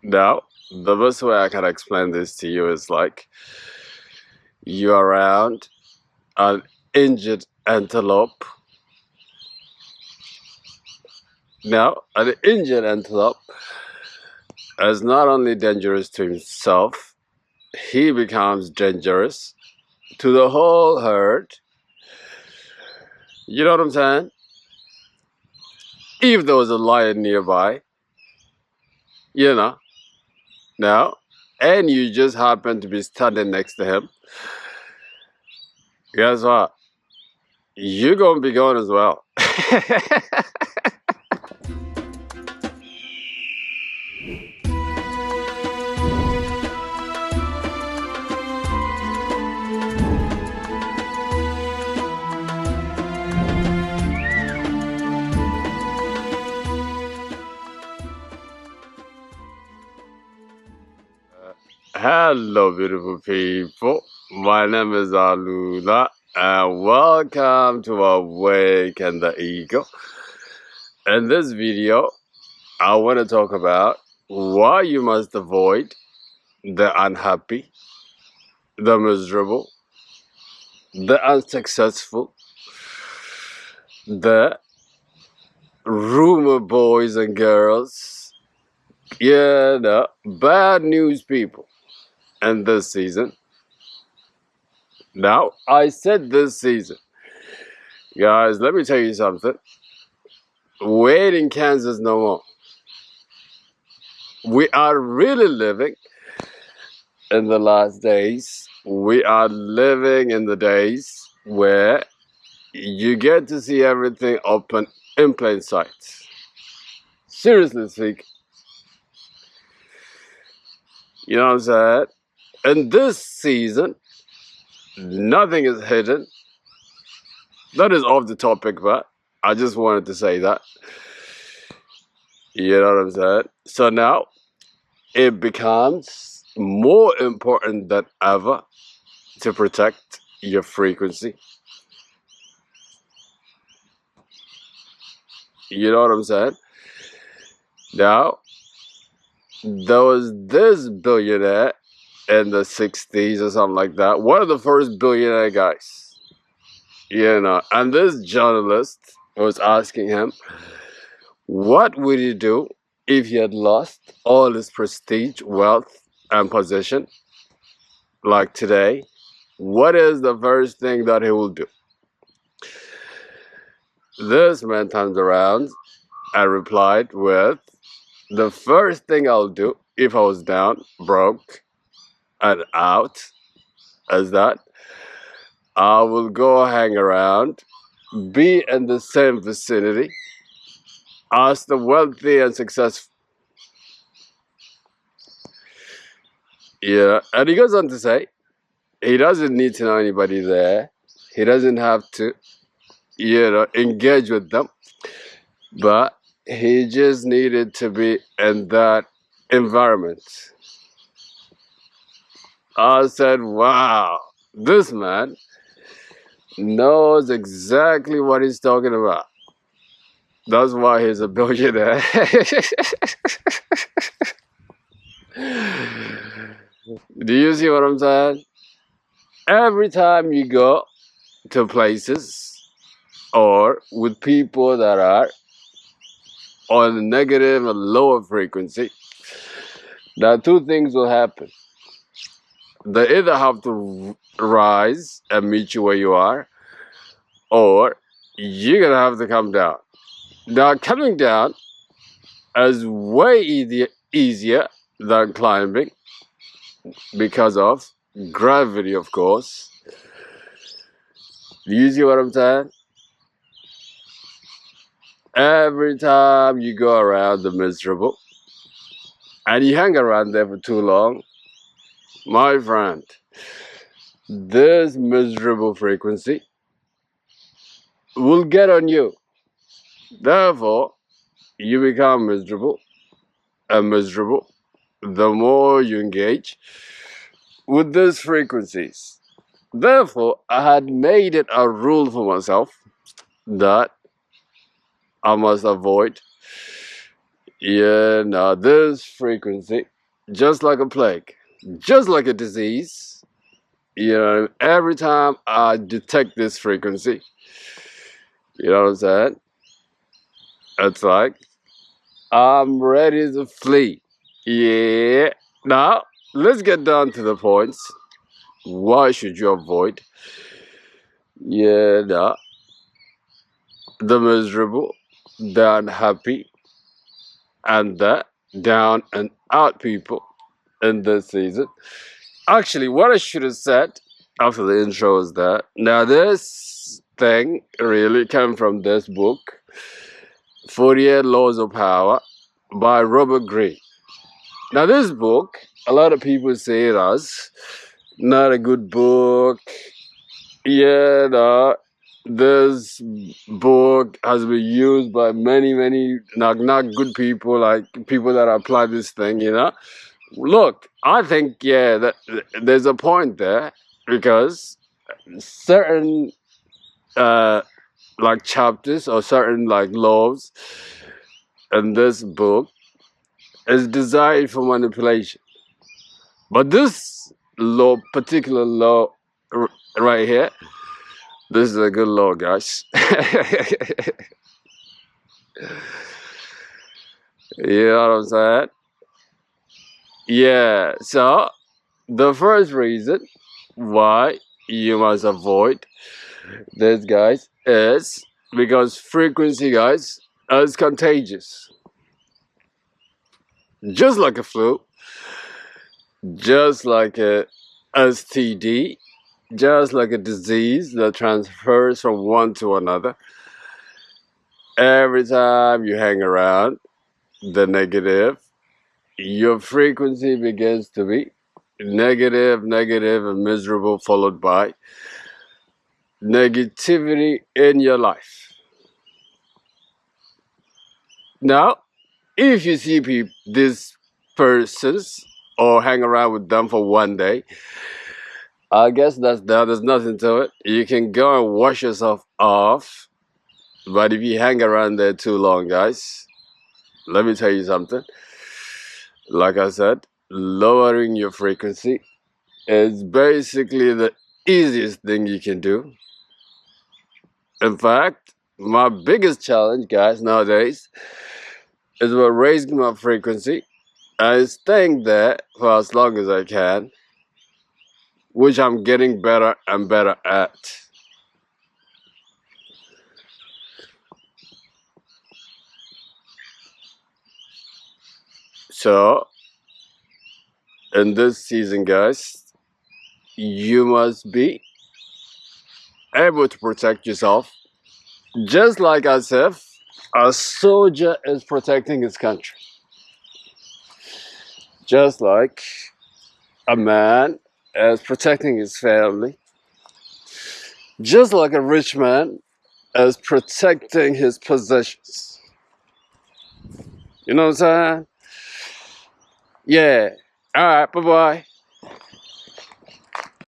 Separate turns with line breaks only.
Now, the best way I can explain this to you is like you're around an injured antelope. Now, an injured antelope is not only dangerous to himself, he becomes dangerous to the whole herd. You know what I'm saying? If there was a lion nearby, you know, now, and you just happen to be standing next to him, guess what? You're gonna be going as well. Hello, beautiful people. My name is Alula, and welcome to Awaken the Ego. In this video, I want to talk about why you must avoid the unhappy, the miserable, the unsuccessful, the rumor boys and girls, the bad news people in this season. Now, I said this season. Guys, let me tell you something. We ain't in Kansas no more. We are really living in the last days. We are living in the days where you get to see everything open in plain sight. Seriously speaking. You know what I'm saying? In this season, nothing is hidden. That is off the topic, but I just wanted to say that. You know what I'm saying? So now, it becomes more important than ever to protect your frequency. You know what I'm saying? Now, there was this billionaire in the 60s or something like that. One of the first billionaire guys. You know, and this journalist was asking him, what would he do if he had lost all his prestige, wealth, and position? Like today, what is the first thing that he will do? This man turns around and replied with, the first thing I'll do if I was down, broke, and out is that I will go hang around, be in the same vicinity as the wealthy and successful. Yeah, and he goes on to say, he doesn't need to know anybody there. He doesn't have to, engage with them. But he just needed to be in that environment. I said, wow, this man knows exactly what he's talking about. That's why he's a billionaire. Do you see what I'm saying? Every time you go to places or with people that are on a negative and lower frequency, now two things will happen. They either have to rise and meet you where you are, or you're gonna have to come down. Now, coming down is way easier than climbing because of gravity, of course. Do you see what I'm saying? Every time you go around the miserable and you hang around there for too long, my friend, this miserable frequency will get on you. Therefore, you become miserable and miserable the more you engage with these frequencies. Therefore, I had made it a rule for myself that I must avoid this frequency just like a plague, just like a disease. Every time I detect this frequency, you know what I'm saying? It's like I'm ready to flee. Yeah. Now, let's get down to the points. Why should you avoid? Yeah, the miserable, the unhappy, and the down and out people in this season. Actually, what I should have said after the intro is that now this thing really came from this book, 48 Laws of Power by Robert Greene. Now, this book, a lot of people say it as not a good book. Yeah, this book has been used by many not good people, like people that apply this thing. Look, I think, yeah, that there's a point there, because certain like chapters or certain like laws in this book is designed for manipulation. But this particular law right here, this is a good law, guys. You know what I'm saying? Yeah, so the first reason why you must avoid this, guys, is because frequency, guys, is contagious. Just like a flu, just like a STD, just like a disease that transfers from one to another. Every time you hang around the negative, your frequency begins to be negative, and miserable, followed by negativity in your life. Now, if you see these persons or hang around with them for one day, I guess that's that. There's nothing to it. You can go and wash yourself off. But if you hang around there too long, guys, let me tell you something. Like I said, lowering your frequency is basically the easiest thing you can do. In fact, my biggest challenge, guys, nowadays is about raising my frequency and staying there for as long as I can, which I'm getting better and better at. So, in this season, guys, you must be able to protect yourself, just like as if a soldier is protecting his country. Just like a man is protecting his family. Just like a rich man is protecting his possessions. You know what I'm saying? Yeah. All right, bye-bye.